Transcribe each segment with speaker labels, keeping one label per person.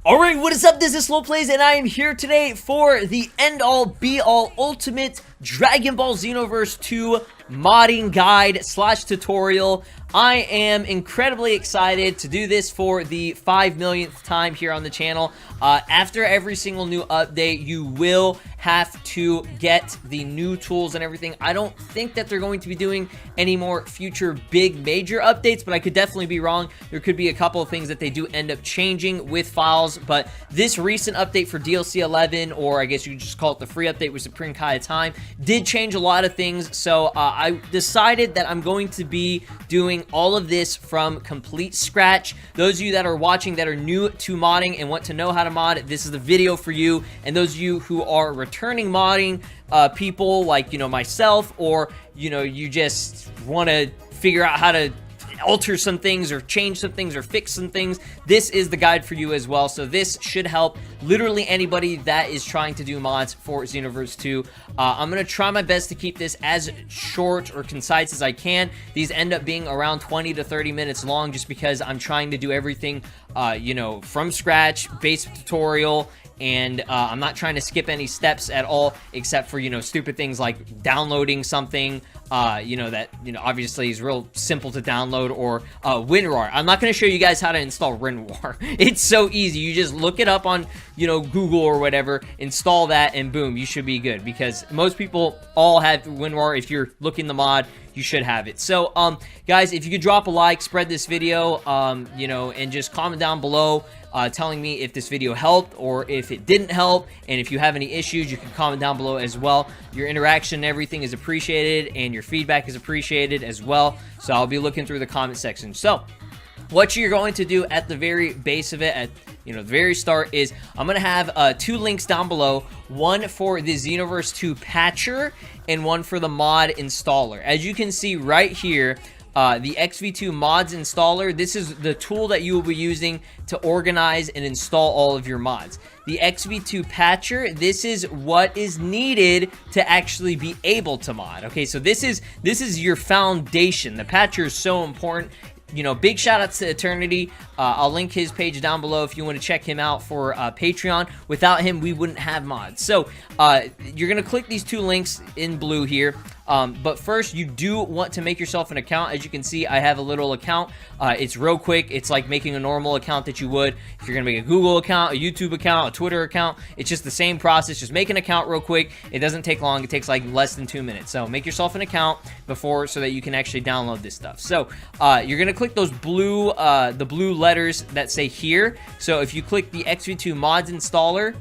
Speaker 1: Alright, what is up? This is Slow Plays, and I am here today for the end-all, be-all, ultimate Dragon Ball Xenoverse 2 modding guide slash tutorial. I am incredibly excited to do this for the 5 millionth time here on the channel. After every single new update, you will have to get the new tools and everything. I don't think that they're going to be doing any more future big major updates, but I could definitely be wrong. There could be a couple of things that they do end up changing with files, but this recent update for DLC 11, or I guess you could just call it the free update with Supreme Kai Time, did change a lot of things. So I decided that I'm going to be doing all of this from complete scratch. Those of you that are watching that are new to modding and want to know how to mod, this is the video for you. And those of you who are returning modding people like, you know, myself, or, you know, you just want to figure out how to alter some things or change some things or fix some things, this is the guide for you as well. So this should help literally anybody that is trying to do mods for Xenoverse 2. I'm going to try my best to keep this as short or concise as I can. These end up being around 20 to 30 minutes long just because I'm trying to do everything, you know, from scratch, basic tutorial, and I'm not trying to skip any steps at all, except for, you know, stupid things like downloading something, you know, that, you know, obviously is real simple to download, or WinRAR. I'm not going to show you guys how to install WinRAR. It's so easy. You just look it up on, you know, Google or whatever, install that, and boom, you should be good, because most people all have WinRAR. If you're looking the mod, you should have it. So, guys, if you could drop a like, spread this video, you know, and just comment down below telling me if this video helped or if it didn't help, and if you have any issues, you can comment down below as well. Your interaction and everything is appreciated, and your feedback is appreciated as well, so I'll be looking through the comment section. So, what you're going to do at the very base of it, at, you know, the very start, is I'm going to have 2 links down below, one for the Xenoverse 2 patcher and one for the mod installer. As you can see right here, the XV2 mods installer, this is the tool that you will be using to organize and install all of your mods. The XV2 patcher, this is what is needed to actually be able to mod. Okay, so this is your foundation. The patcher is so important. You know, big shout outs to Eternity. I'll link his page down below if you want to check him out for Patreon. Without him, we wouldn't have mods. So you're going to click these 2 links in blue here. But first, you do want to make yourself an account. As you can see, I have a little account. It's real quick. It's like making a normal account that you would if you're going to make a Google account, a YouTube account, a Twitter account. It's just the same process. Just make an account real quick. It doesn't take long. It takes like less than 2 minutes. So make yourself an account before, so that you can actually download this stuff. So you're going to click those blue, the blue letters that say here. So if you click the XV2 mods installer,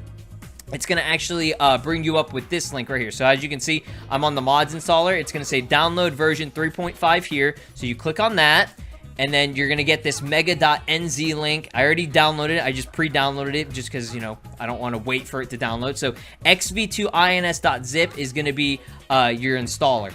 Speaker 1: it's going to actually bring you up with this link right here. So as you can see, I'm on the mods installer. It's going to say download version 3.5 here. So you click on that, and then you're going to get this mega.nz link. I already downloaded it. I just pre-downloaded it just because, you know, I don't want to wait for it to download. So xv2ins.zip is going to be your installer.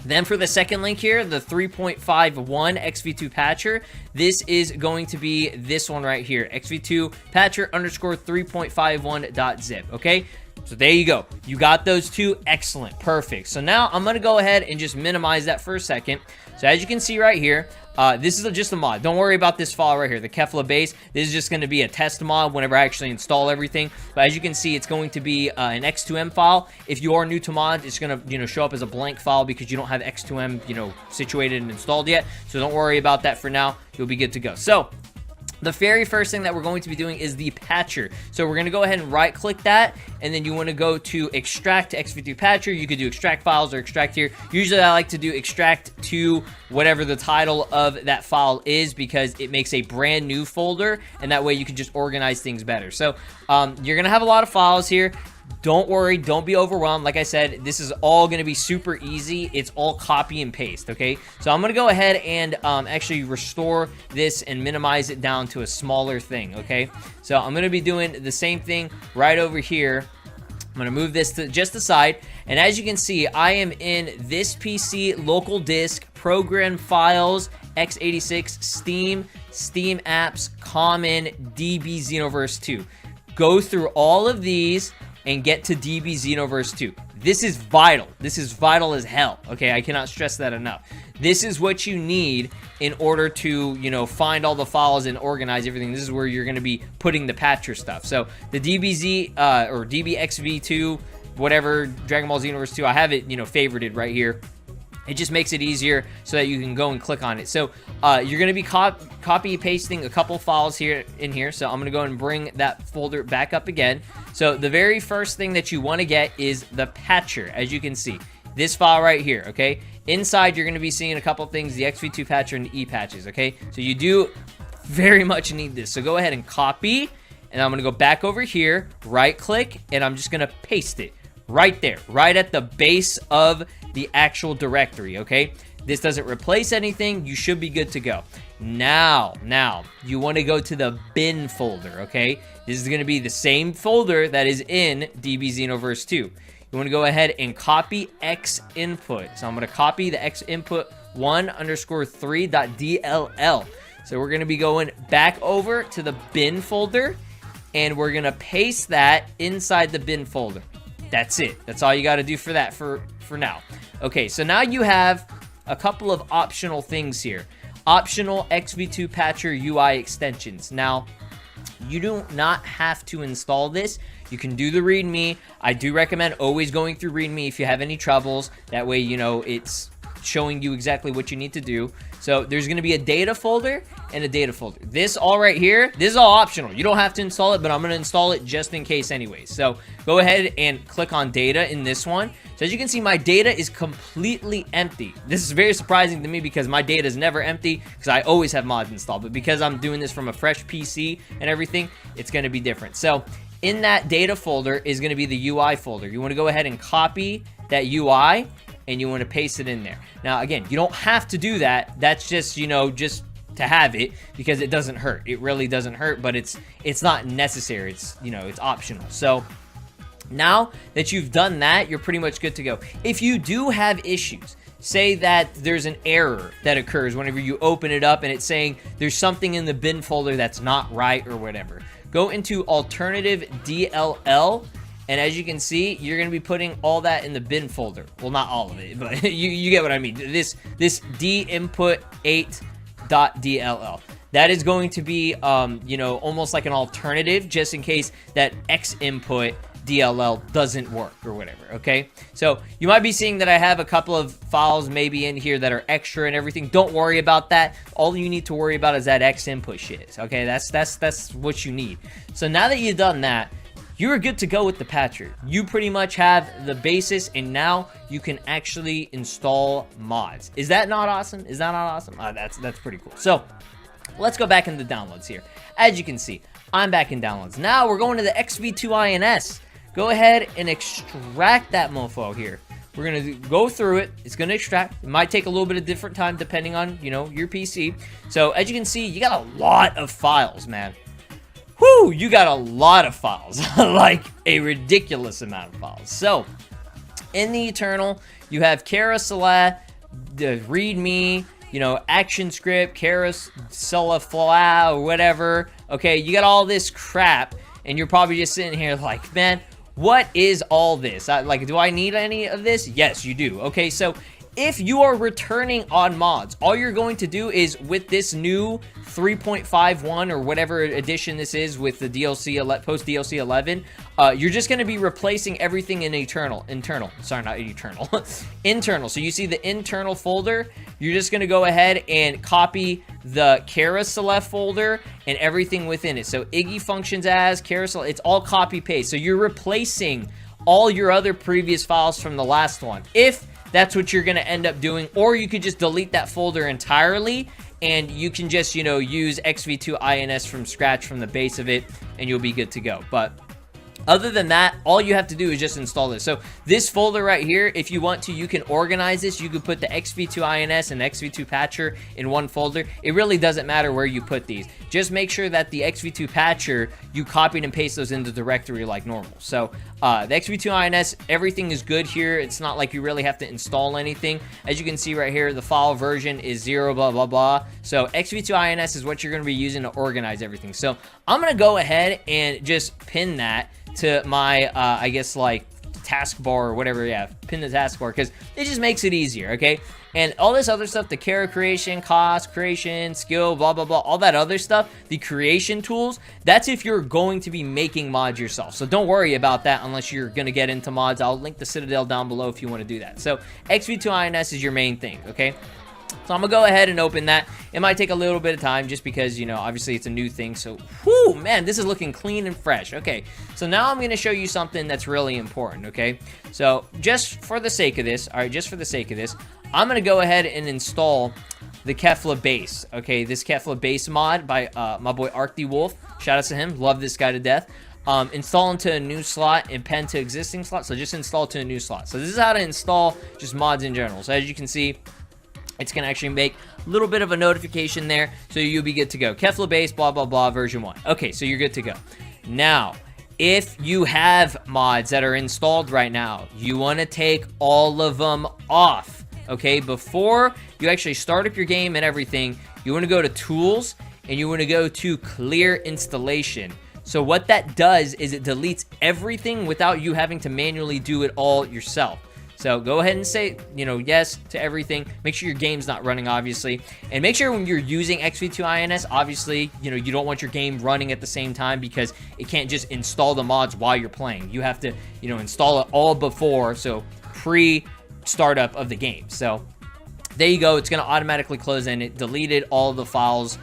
Speaker 1: Then for the second link here, the 3.51 XV2 patcher, this is going to be this one right here, xv2 patcher underscore 3.51.zip, okay? So there you go. You got those 2. Excellent. Perfect. So now I'm going to go ahead and just minimize that for a second. So as you can see right here, this is just a mod. Don't worry about this file right here, the Kefla base. This is just going to be a test mod whenever I actually install everything. But as you can see, it's going to be an X2M file. If you are new to mod, it's going to, you know, show up as a blank file because you don't have X2M, you know, situated and installed yet. So don't worry about that for now. You'll be good to go. So the very first thing that we're going to be doing is the patcher. So we're going to go ahead and right click that, and then you want to go to extract to XV2 patcher. You could do extract files or extract here. Usually I like to do extract to whatever the title of that file is, because it makes a brand new folder, and that way you can just organize things better. So you're going to have a lot of files here. Don't worry, don't be overwhelmed. Like I said, this is all going to be super easy. It's all copy and paste, okay? So I'm going to go ahead and actually restore this and minimize it down to a smaller thing, okay? So I'm going to be doing the same thing right over here. I'm going to move this to just the side, and as you can see, I am in this PC, local disk, program files, x86, Steam, Steam apps, common, DB Xenoverse 2. Go through all of these and get to DB Xenoverse 2. This is vital. This is vital as hell. Okay, I cannot stress that enough. this is what you need in order to, you know, find all the files and organize everything. This is where you're going to be putting the patcher stuff. So the DBZ or DBXV2, whatever, Dragon Ball Xenoverse 2, I have it, you know, favorited right here. It just makes it easier so that you can go and click on it. So you're going to be copy pasting a couple files here in here. So I'm going to go and bring that folder back up again. So the very first thing that you want to get is the patcher, as you can see. This file right here, okay? Inside, you're going to be seeing a couple things, the XV2 patcher and the E-patches, okay? So you do very much need this. So go ahead and copy, and I'm going to go back over here, right-click, and I'm just going to paste it right there, right at the base of the actual directory, okay? This doesn't replace anything. You should be good to go. Now, you want to go to the bin folder, okay? This is going to be the same folder that is in DB Xenoverse 2. You want to go ahead and copy X input. So I'm going to copy the X input 1_3.dll. So we're going to be going back over to the bin folder, and we're going to paste that inside the bin folder. That's it. That's all you got to do for that for now. Okay, so now you have a couple of optional things here. Optional XV2 Patcher UI extensions. Now, you do not have to install this. You can do the README. I do recommend always going through README if you have any troubles. That way, you know, it's showing you exactly what you need to do. So there's going to be a data folder and a data folder. This all right here, this is all optional. You don't have to install it, but I'm going to install it just in case anyways. So go ahead and click on data in this one. So as you can see, my data is completely empty. This is very surprising to me because my data is never empty because I always have mods installed. But because I'm doing this from a fresh PC and everything, it's going to be different. So in that data folder is going to be the UI folder. You want to go ahead and copy that UI and you want to paste it in there. Now, again, you don't have to do that. That's just, you know, just to have it because it doesn't hurt. It really doesn't hurt, but it's not necessary. It's, you know, it's optional. So now that you've done that, you're pretty much good to go. If you do have issues, say that there's an error that occurs whenever you open it up and it's saying there's something in the bin folder that's not right or whatever, go into alternative DLL. And as you can see, you're going to be putting all that in the bin folder. Well, not all of it, but you get what I mean. This dinput8.dll. That is going to be, you know, almost like an alternative just in case that X input DLL doesn't work or whatever, okay? So you might be seeing that I have a couple of files maybe in here that are extra and everything. Don't worry about that. All you need to worry about is that X input shit, okay? That's what you need. So now that you've done that, you're good to go with the patcher. You pretty much have the basis, and now you can actually install mods. Is that not awesome? Is that not awesome? That's pretty cool. So let's go back into downloads here. As you can see, I'm back in downloads. Now we're going to the XV2INS. Go ahead and extract that mofo here. We're going to go through it. It's going to extract. It might take a little bit of different time depending on, you know, your PC. So as you can see, you got a lot of files, man. Whoo, you got a lot of files, like a ridiculous amount of files. So, in the Eternal, you have Carousel, the README, you know, action script, Carousel flaw, or whatever. Okay, you got all this crap, and you're probably just sitting here like, man, what is all this? Like, do I need any of this? Yes, you do. Okay, so if you are returning on mods, all you're going to do is with this new 3.51 or whatever edition this is with the DLC, post DLC 11, you're just going to be replacing everything in internal. Sorry, not eternal. Internal. So you see the internal folder. You're just going to go ahead and copy the carousel folder and everything within it. So Iggy functions as carousel. It's all copy paste. So you're replacing all your other previous files from the last one. If that's what you're going to end up doing, or you could just delete that folder entirely and you can just, you know, use XV2INS from scratch from the base of it and you'll be good to go. But other than that, all you have to do is just install this. So this folder right here, if you want to, you can organize this. You could put the XV2INS and XV2 Patcher in one folder. It really doesn't matter where you put these. Just make sure that the XV2 Patcher, you copied and paste those into the directory like normal. So the XV2INS, everything is good here. It's not like you really have to install anything. As you can see right here, the file version is 0, blah, blah, blah. So XV2INS is what you're going to be using to organize everything. So I'm going to go ahead and just pin that to my, I guess, like, taskbar or whatever. Yeah, pin the taskbar because it just makes it easier, okay? And all this other stuff, the character creation, cost creation, skill, blah, blah, blah, all that other stuff, the creation tools, that's if you're going to be making mods yourself. So don't worry about that unless you're going to get into mods. I'll link the Citadel down below if you want to do that. So XV2INS is your main thing, okay? So I'm going to go ahead and open that. It might take a little bit of time just because, you know, obviously it's a new thing. So, whoo, man, this is looking clean and fresh. Okay, so now I'm going to show you something that's really important, okay? So, just for the sake of this, all right, just for the sake of this, I'm going to go ahead and install the Kefla base, okay? This Kefla base mod by my boy Arc the Wolf. Shout out to him. Love this guy to death. Install into a new slot and pen to existing slot. So, just install to a new slot. So, this is how to install just mods in general. So, as you can see, it's going to actually make a little bit of a notification there, so you'll be good to go. Kefla base, blah, blah, blah, version 1. Okay, so you're good to go. Now, if you have mods that are installed right now, you want to take all of them off, okay? Before you actually start up your game and everything, you want to go to Tools, and you want to go to Clear Installation. So what that does is it deletes everything without you having to manually do it all yourself. So go ahead and say, you know, yes to everything. Make sure your game's not running, obviously. And make sure when you're using XV2INS, obviously, you know, you don't want your game running at the same time because it can't just install the mods while you're playing. You have to, you know, install it all before, so pre-startup of the game. So there you go. It's going to automatically close and it deleted all the files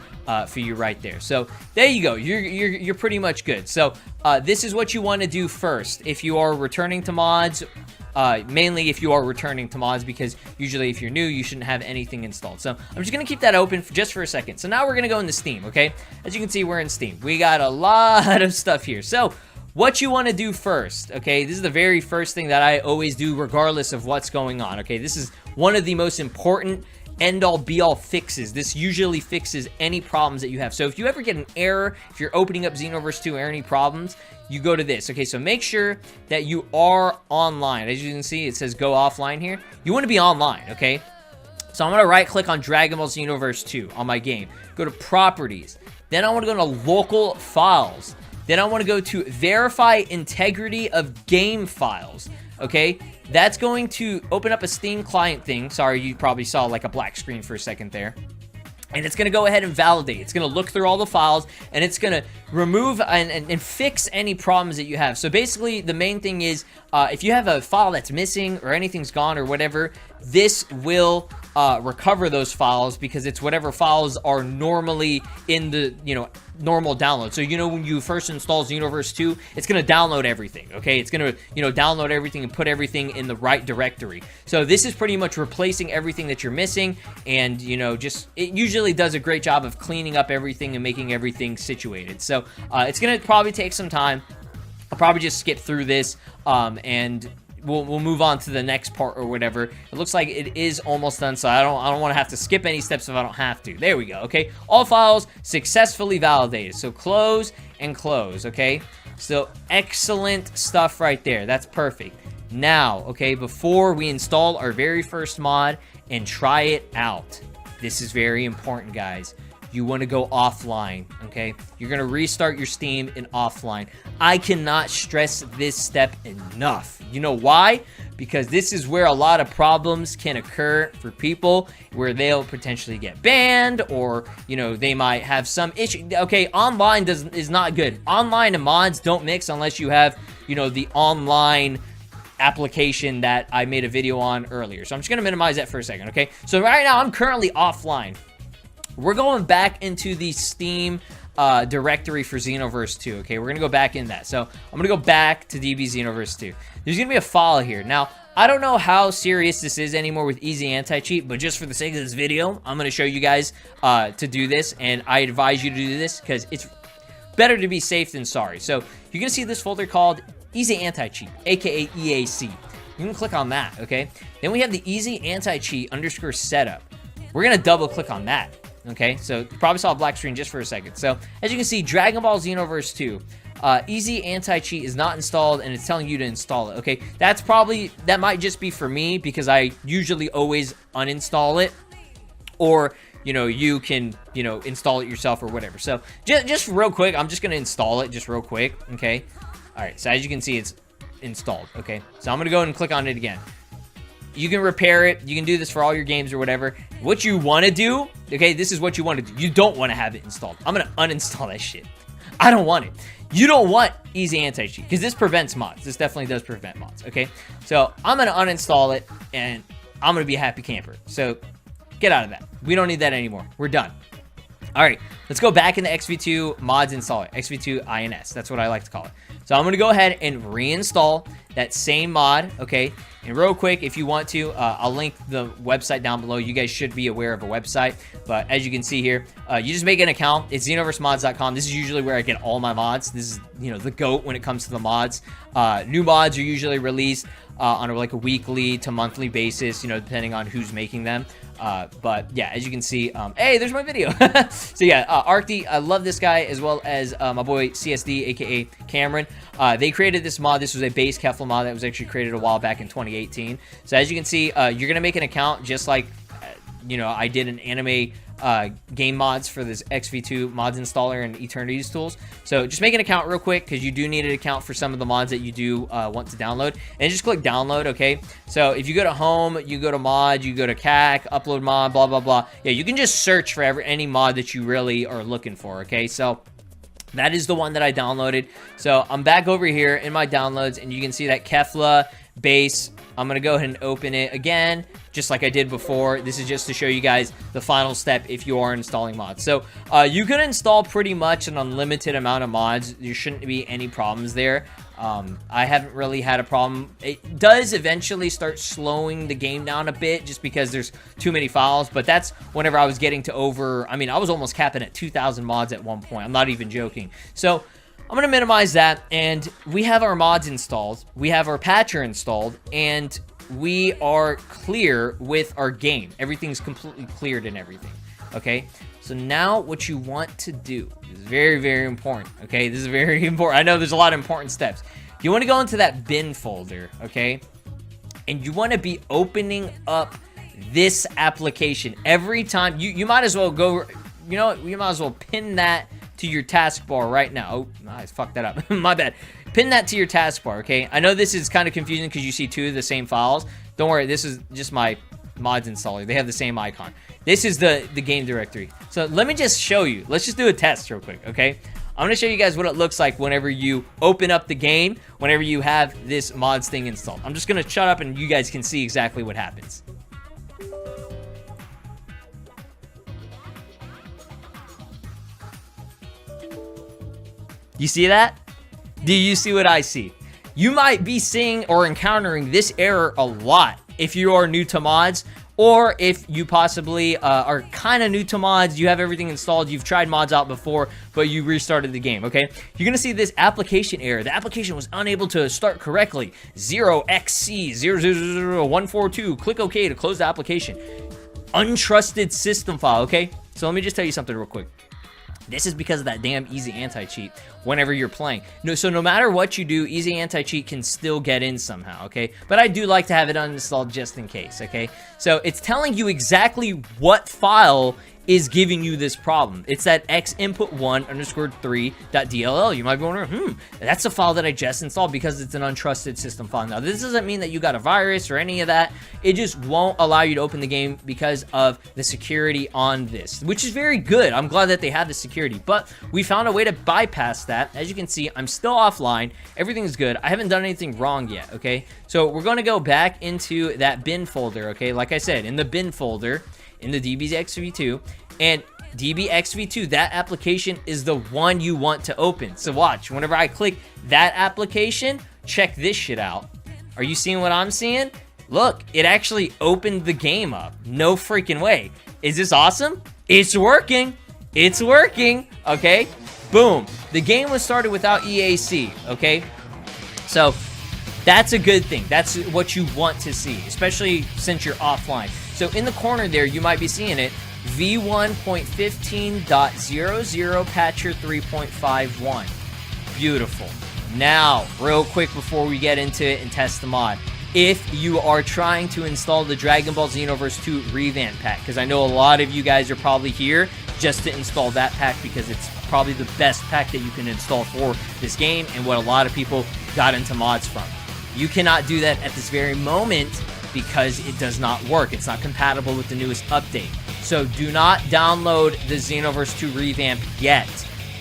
Speaker 1: for you right there. So there you go. You're pretty much good. So this is what you want to do first if you are returning to mods. Mainly if you are returning to mods, because usually if you're new, you shouldn't have anything installed. So I'm just going to keep that open just for a second. So now we're going to go into Steam, okay? As you can see, we're in Steam. We got a lot of stuff here. So what you want to do first, okay? This is the very first thing that I always do regardless of what's going on, okay? This is one of the most important end-all be-all fixes. This usually fixes any problems that you have. So if you ever get an error, if you're opening up Xenoverse 2 or any problems, you go to this. Okay, so make sure that you are online. As you can see, it says go offline here. You want to be online, okay? So I'm going to right-click on Dragon Ball Xenoverse 2 on my game. Go to Properties. Then I want to go to Local Files. Then I want to go to Verify Integrity of Game Files, okay? That's going to open up a Steam client thing. Sorry, you probably saw like a black screen for a second there. And it's going to go ahead and validate. It's going to look through all the files, and it's going to remove and fix any problems that you have. So basically, the main thing is, if you have a file that's missing or anything's gone or whatever, this will recover those files because it's whatever files are normally in the, you know, normal download. So, you know, when you first install Xenoverse 2, it's going to download everything, okay? It's going to, you know, download everything and put everything in the right directory. So this is pretty much replacing everything that you're missing, and, you know, just, it usually does a great job of cleaning up everything and making everything situated. So it's going to probably take some time. I'll probably just skip through this, and we'll move on to the next part or whatever. It looks like it is almost done, so I don't want to have to skip any steps if I don't have to. There we go, okay? All files successfully validated. So close and close, okay? So excellent stuff right there. That's perfect. Now, okay, before we install our very first mod and try it out, this is very important, guys. You want to go offline, okay? You're going to restart your Steam in offline. I cannot stress this step enough. You know why? Because this is where a lot of problems can occur for people, where they'll potentially get banned, or, you know, they might have some issue. Okay, online is not good. Online and mods don't mix unless you have, you know, the online application that I made a video on earlier. So I'm just going to minimize that for a second, okay? So right now, I'm currently offline. We're going back into the Steam directory for Xenoverse 2, okay? We're going to go back in that. So I'm going to go back to DB Xenoverse 2. There's going to be a file here. Now, I don't know how serious this is anymore with EasyAntiCheat, but just for the sake of this video, I'm going to show you guys to do this, and I advise you to do this because it's better to be safe than sorry. So you're going to see this folder called EasyAntiCheat, aka EAC. You can click on that, okay? Then we have the EasyAntiCheat _ setup. We're going to double click on that. Okay, so you probably saw a black screen just for a second. So, as you can see, Dragon Ball Xenoverse 2, EasyAntiCheat is not installed, and it's telling you to install it, okay? That might just be for me, because I usually always uninstall it, or, you know, you can, you know, install it yourself or whatever. So, just real quick, I'm just going to install it just real quick, okay? All right, so as you can see, it's installed, okay? So, I'm going to go and click on it again. you can repair it. You can do this for all your games or whatever. What you want to do, okay, this is what you want to do. You don't want to have it installed. I'm going to uninstall that shit. I don't want it. You don't want EasyAntiCheat because this prevents mods. This definitely does prevent mods, okay? So I'm going to uninstall it, and I'm going to be a happy camper. So get out of that. We don't need that anymore. We're done. All right, let's go back into XV2 mods installer, XV2 INS. That's what I like to call it. So I'm going to go ahead and reinstall that same mod, okay? And real quick, if you want to, I'll link the website down below. You guys should be aware of a website. But as you can see here, you just make an account. It's xenoversemods.com. This is usually where I get all my mods. This is, you know, the GOAT when it comes to the mods. New mods are usually released on like a weekly to monthly basis, you know, depending on who's making them. But yeah, as you can see, hey, there's my video. So yeah, Arcty, I love this guy, as well as my boy CSD, aka Cameron. They created this mod. This was a base Kefla mod that was actually created a while back in 2018. So as you can see, you're gonna make an account just like you know, I did an anime game mods for this XV2 mods installer and Eternity's tools. So just make an account real quick, because you do need an account for some of the mods that you do want to download. And just click download, okay? So if you go to home, you go to mod, you go to CAC, upload mod, blah, blah, blah. Yeah, you can just search for any mod that you really are looking for, okay? So that is the one that I downloaded. So I'm back over here in my downloads, and you can see that Kefla base. I'm gonna go ahead and open it again, just like I did before. This is just to show you guys the final step if you are installing mods. So you can install pretty much an unlimited amount of mods. There shouldn't be any problems there. I haven't really had a problem. It does eventually start slowing the game down a bit just because there's too many files, but that's whenever I was getting to over, I mean, I was almost capping at 2,000 mods at one point. I'm not even joking. So I'm going to minimize that, and we have our mods installed, we have our patcher installed, and we are clear with our game. Everything's completely cleared and everything, okay? So now what you want to do is very, very important, okay? This is very important. I know there's a lot of important steps. You want to go into that bin folder, okay? And you want to be opening up this application every time. You might as well go, you know what? You might as well pin that to your taskbar right now. Oh, I fucked that up. My bad. Pin that to your taskbar, okay? I know this is kind of confusing because you see two of the same files. Don't worry, this is just my mods installer. They have the same icon. This is the game directory. So let me just show you. Let's just do a test real quick, okay? I'm going to show you guys what it looks like whenever you open up the game, whenever you have this mods thing installed. I'm just going to shut up and you guys can see exactly what happens. You see that? Do you see what I see? You might be seeing or encountering this error a lot if you are new to mods, or if you possibly are kind of new to mods, you have everything installed, you've tried mods out before, but you restarted the game, okay? You're gonna see this application error. The application was unable to start correctly. 0xC000142. Click OK to close the application. Untrusted system file, okay? So let me just tell you something real quick. This is because of that damn EasyAntiCheat whenever you're playing. So no matter what you do, EasyAntiCheat can still get in somehow, okay? But I do like to have it uninstalled just in case, okay? So it's telling you exactly what file is giving you this problem. It's that xinput1_3.dll. You might be wondering, that's a file that I just installed because it's an untrusted system file. Now, this doesn't mean that you got a virus or any of that. It just won't allow you to open the game because of the security on this, which is very good. I'm glad that they have the security, but we found a way to bypass that. As you can see, I'm still offline. Everything is good. I haven't done anything wrong yet, okay? So we're going to go back into that bin folder, okay? Like I said, in the bin folder, in the DBXV2, and DBXV2, that application is the one you want to open. So watch, whenever I click that application, check this shit out. Are you seeing what I'm seeing? Look, it actually opened the game up. No freaking way. Is this awesome? It's working. It's working, okay? Boom. The game was started without EAC, okay? So that's a good thing. That's what you want to see, especially since you're offline. So in the corner there, you might be seeing it, v1.15.00 patcher 3.51. Beautiful. Now, real quick before we get into it and test the mod, if you are trying to install the Dragon Ball Xenoverse 2 Revamp pack, because I know a lot of you guys are probably here just to install that pack because it's probably the best pack that you can install for this game and what a lot of people got into mods from. You cannot do that at this very moment because it does not work. It's not compatible with the newest update. So do not download the Xenoverse 2 revamp yet.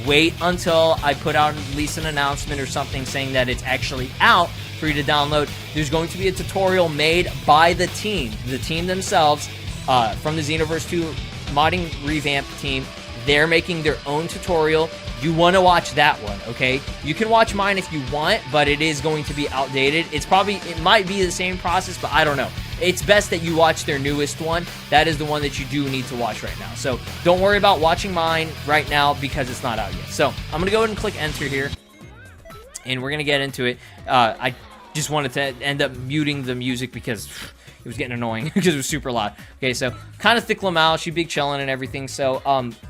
Speaker 1: Wait until I put out at least an announcement or something saying that it's actually out for you to download. There's going to be a tutorial made by the team themselves, from the Xenoverse 2 modding revamp team. They're making their own tutorial. You want to watch that one, okay? You can watch mine if you want, but it is going to be outdated. It might be the same process, but I don't know. It's best that you watch their newest one. That is the one that you do need to watch right now. So don't worry about watching mine right now because it's not out yet. So I'm going to go ahead and click enter here, and we're going to get into it. I just wanted to end up muting the music because it was getting annoying because it was super loud. Okay, so kind of thick Lamal, she big chillin' and everything. So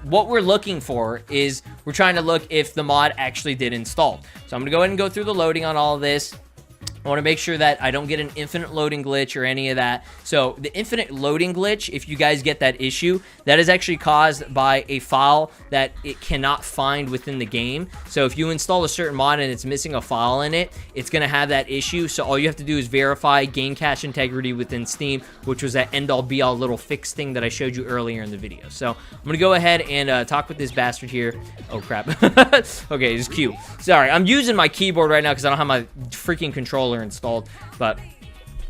Speaker 1: what we're looking for is we're trying to look if the mod actually did install. So I'm gonna go ahead and go through the loading on all of this. I want to make sure that I don't get an infinite loading glitch or any of that. So the infinite loading glitch, if you guys get that issue, that is actually caused by a file that it cannot find within the game. So if you install a certain mod and it's missing a file in it, it's going to have that issue. So all you have to do is verify game cache integrity within Steam, which was that end all be all little fix thing that I showed you earlier in the video. So I'm going to go ahead and talk with this bastard here. Oh crap. Okay, it's Q. Sorry, I'm using my keyboard right now because I don't have my freaking controller installed, but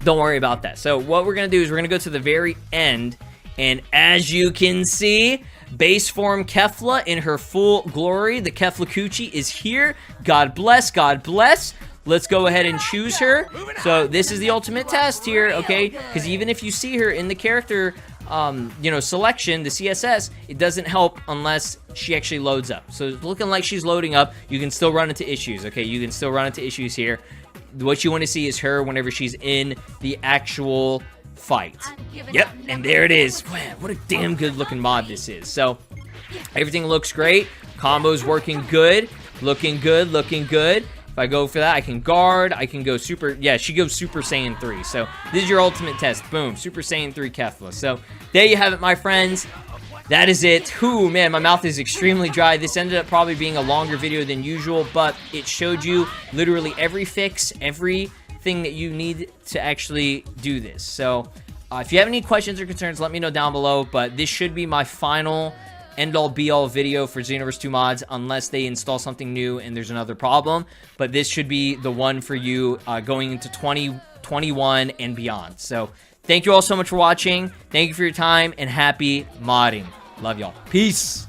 Speaker 1: don't worry about that. So what we're gonna do is we're gonna go to the very end, and as you can see, base form Kefla in her full glory, the Kefla Coochie is here. God bless, God bless. Let's go ahead and choose her. So this is the ultimate test here, okay? Because even if you see her in the character selection, the CSS, it doesn't help unless she actually loads up. So it's looking like she's loading up. You can still run into issues, okay? You can still run into issues here. What you want to see is her whenever she's in the actual fight. Yep, and there it is. Man, what a damn good looking mod this is. So everything looks great. Combo's working good. Looking good, looking good. If I go for that, I can guard. I can go super. Yeah, she goes Super Saiyan 3. So this is your ultimate test. Boom, Super Saiyan 3 Kefla. So there you have it, my friends. That is it. Whew, man, my mouth is extremely dry. This ended up probably being a longer video than usual, but it showed you literally every fix, everything that you need to actually do this. So if you have any questions or concerns, let me know down below, but this should be my final end-all be-all video for Xenoverse 2 mods unless they install something new and there's another problem. But this should be the one for you going into 2021 and beyond. So thank you all so much for watching. Thank you for your time, and happy modding. Love y'all. Peace.